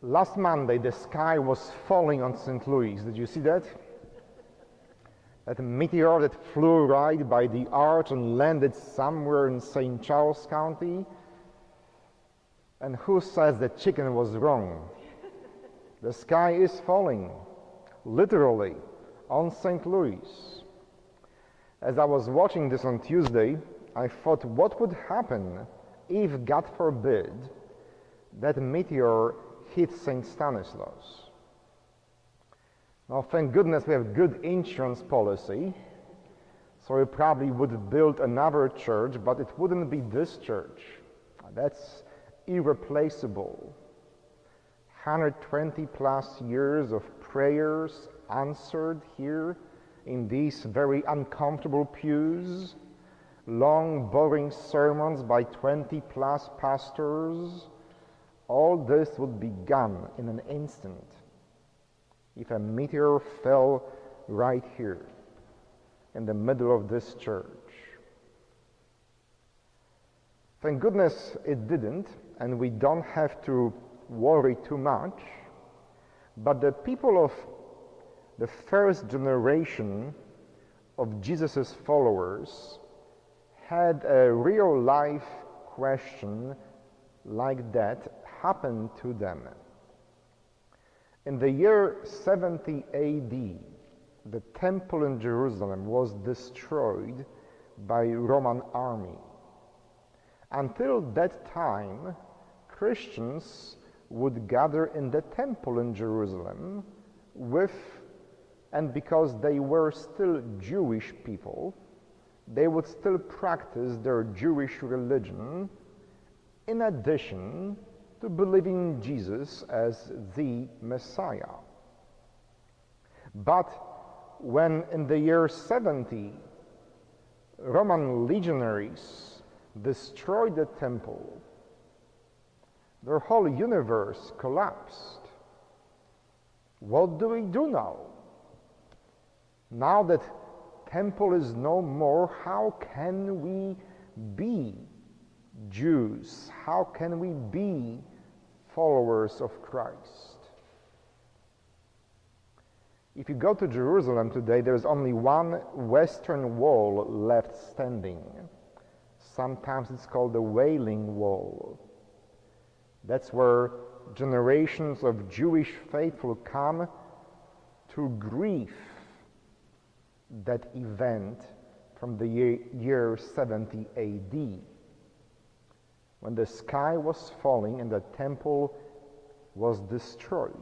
Last Monday, the sky was falling on St. Louis. Did you see that? That meteor that flew right by the arch and landed somewhere in St. Charles County. And who says the chicken was wrong? The sky is falling, literally, on St. Louis. As I was watching this on Tuesday, I thought, what would happen if, God forbid, that meteor hit St. Stanislaus? Now, thank goodness we have good insurance policy, so we probably would build another church, but it wouldn't be this church. That's irreplaceable. 120 plus years of prayers answered here in these very uncomfortable pews, long boring sermons by 20 plus pastors. All this would be gone in an instant if a meteor fell right here in the middle of this church. Thank goodness it didn't, and we don't have to worry too much, but the people of the first generation of Jesus' followers had a real life question like that happen to them. In the year 70 AD, the temple in Jerusalem was destroyed by Roman army. Until that time, Christians would gather in the temple in Jerusalem and because they were still Jewish people, they would still practice their Jewish religion in addition to believing in Jesus as the Messiah. But when in the year 70, Roman legionaries destroyed the temple, their whole universe collapsed. What do we do now? Now that temple is no more, how can we be Jews? How can we be followers of Christ? If you go to Jerusalem today, there's only one western wall left standing. Sometimes it's called the Wailing Wall. That's where generations of Jewish faithful come to grieve that event from the year 70 AD, when the sky was falling and the temple was destroyed.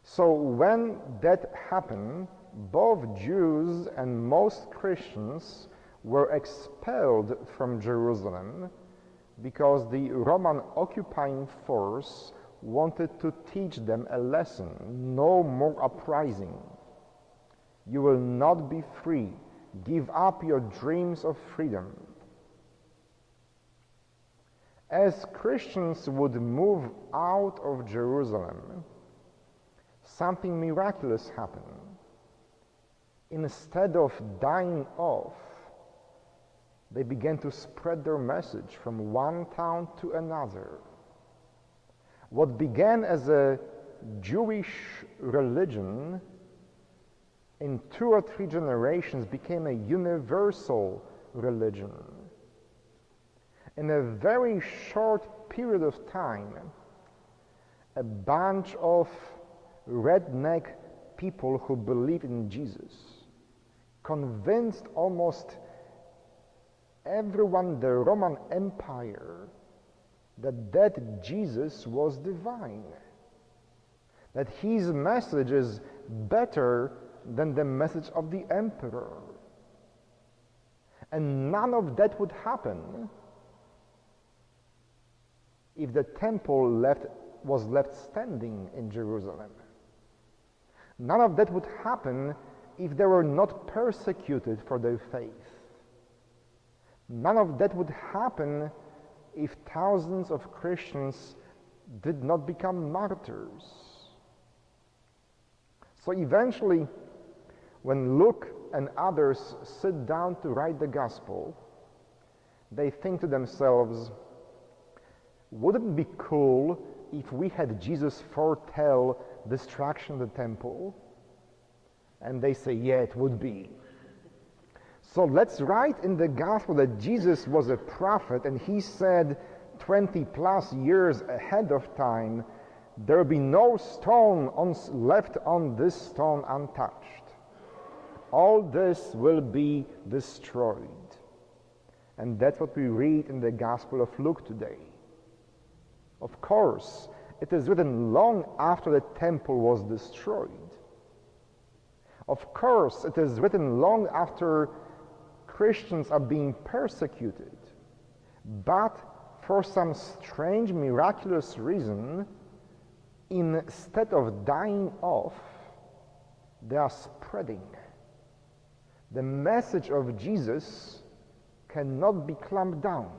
So when that happened, both Jews and most Christians were expelled from Jerusalem because the Roman occupying force wanted to teach them a lesson. No more uprising. You will not be free. Give up your dreams of freedom. As Christians would move out of Jerusalem, something miraculous happened. Instead of dying off, they began to spread their message from one town to another. What began as a Jewish religion in 2 or 3 generations became a universal religion. In a very short period of time, a bunch of redneck people who believed in Jesus convinced almost everyone in the Roman Empire that Jesus was divine, that his message is better than the message of the emperor. And none of that would happen if the temple was left standing in Jerusalem. None of that would happen if they were not persecuted for their faith. None of that would happen if thousands of Christians did not become martyrs. So eventually, when Luke and others sit down to write the gospel, they think to themselves, Wouldn't it be cool if we had Jesus foretell destruction of the temple? And they say, yeah, it would be. So let's write in the gospel that Jesus was a prophet and he said 20 plus years ahead of time, there will be no stone left on this stone untouched. All this will be destroyed. And that's what we read in the Gospel of Luke today. Of course, it is written long after the temple was destroyed. Of course, it is written long after Christians are being persecuted. But for some strange, miraculous reason, instead of dying off, they are spreading. The message of Jesus cannot be clamped down.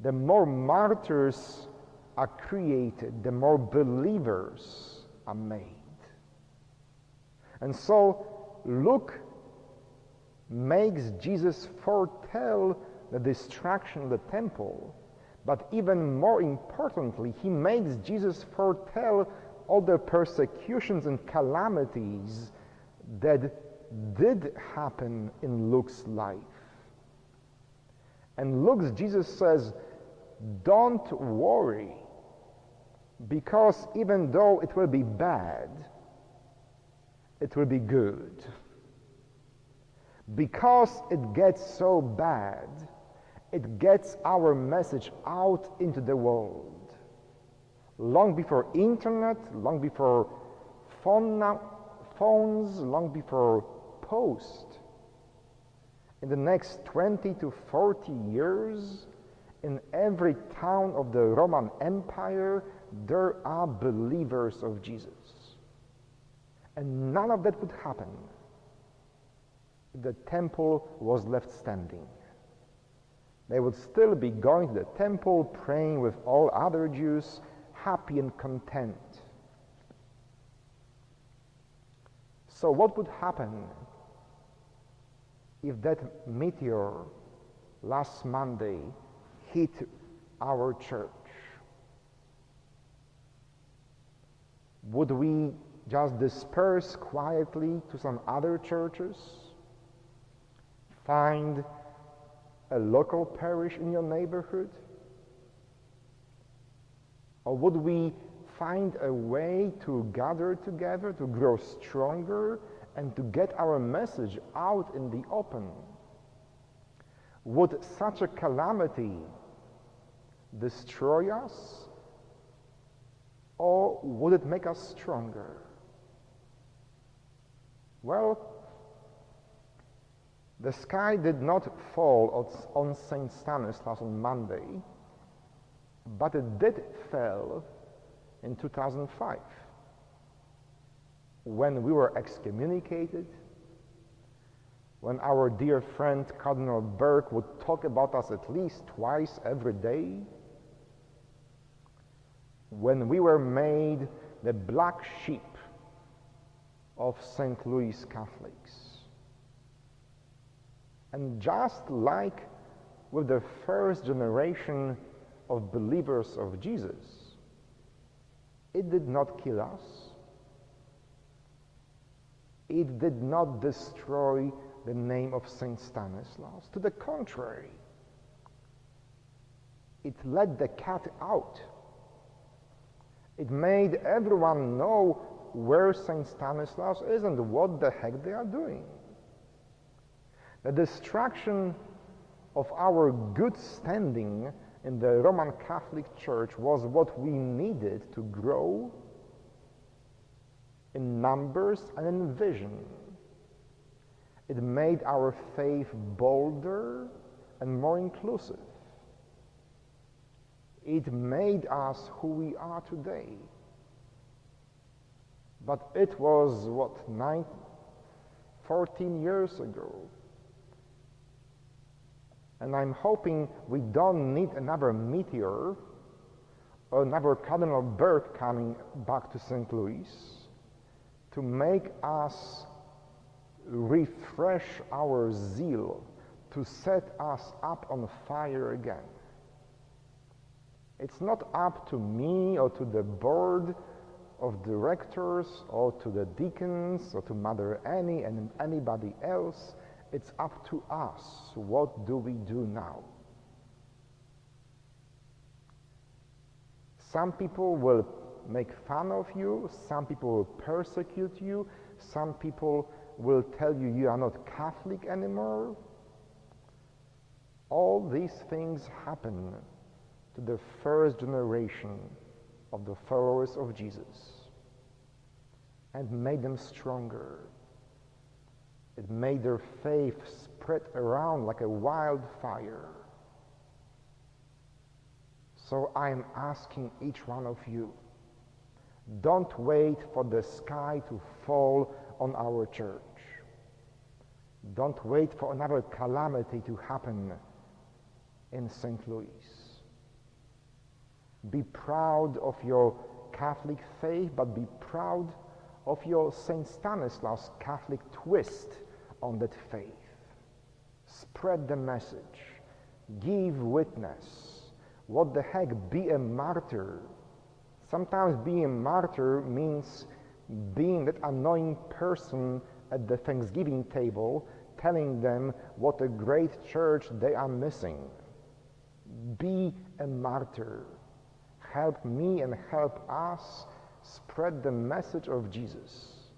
The more martyrs are created, the more believers are made. And so Luke makes Jesus foretell the destruction of the temple, but even more importantly, he makes Jesus foretell all the persecutions and calamities that did happen in Luke's life. And Luke's Jesus says, don't worry, because even though it will be bad, it will be good. Because it gets so bad, it gets our message out into the world. Long before internet, long before phones, long before post. In the next 20 to 40 years, in every town of the Roman Empire, there are believers of Jesus. And none of that would happen if the temple was left standing. They would still be going to the temple, praying with all other Jews, happy and content. So what would happen if that meteor last Monday hit our church? Would we just disperse quietly to some other churches? Find a local parish in your neighborhood? Or would we find a way to gather together, to grow stronger, and to get our message out in the open? Would such a calamity destroy us, or would it make us stronger? Well, the sky did not fall on St. Stanislaus on Monday, but it did fall in 2005, when we were excommunicated, when our dear friend Cardinal Burke would talk about us at least twice every day, when we were made the black sheep of St. Louis Catholics. And just like with the first generation of believers of Jesus, it did not kill us. It did not destroy the name of St. Stanislaus. To the contrary, it let the cat out. It made everyone know where St. Stanislaus is and what the heck they are doing. The destruction of our good standing in the Roman Catholic Church was what we needed to grow in numbers and in vision. It made our faith bolder and more inclusive. It made us who we are today. But it was, 14 years ago. And I'm hoping we don't need another meteor or another Cardinal Burke coming back to St. Louis to make us refresh our zeal, to set us up on fire again. It's not up to me or to the board of directors or to the deacons or to Mother Annie and anybody else. It's up to us. What do we do now? Some people will make fun of you, some people will persecute you, some people will tell you you are not Catholic anymore. All these things happen to the first generation of the followers of Jesus and made them stronger. It made their faith spread around like a wildfire. So I'm asking each one of you, don't wait for the sky to fall on our church. Don't wait for another calamity to happen in St. Louis. Be proud of your Catholic faith, but be proud of your St. Stanislaus Catholic twist on that faith. Spread the message. Give witness. What the heck? Be a martyr. Sometimes being a martyr means being that annoying person at the Thanksgiving table, telling them what a great church they are missing. Be a martyr. Help me and help us spread the message of Jesus,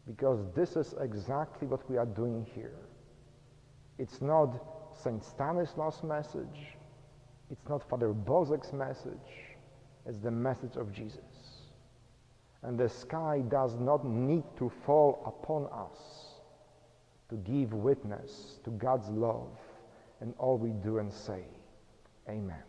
because this is exactly what we are doing here. It's not St. Stanislaus' message, it's not Father Bozek's message, it's the message of Jesus. And the sky does not need to fall upon us to give witness to God's love in all we do and say. Amen.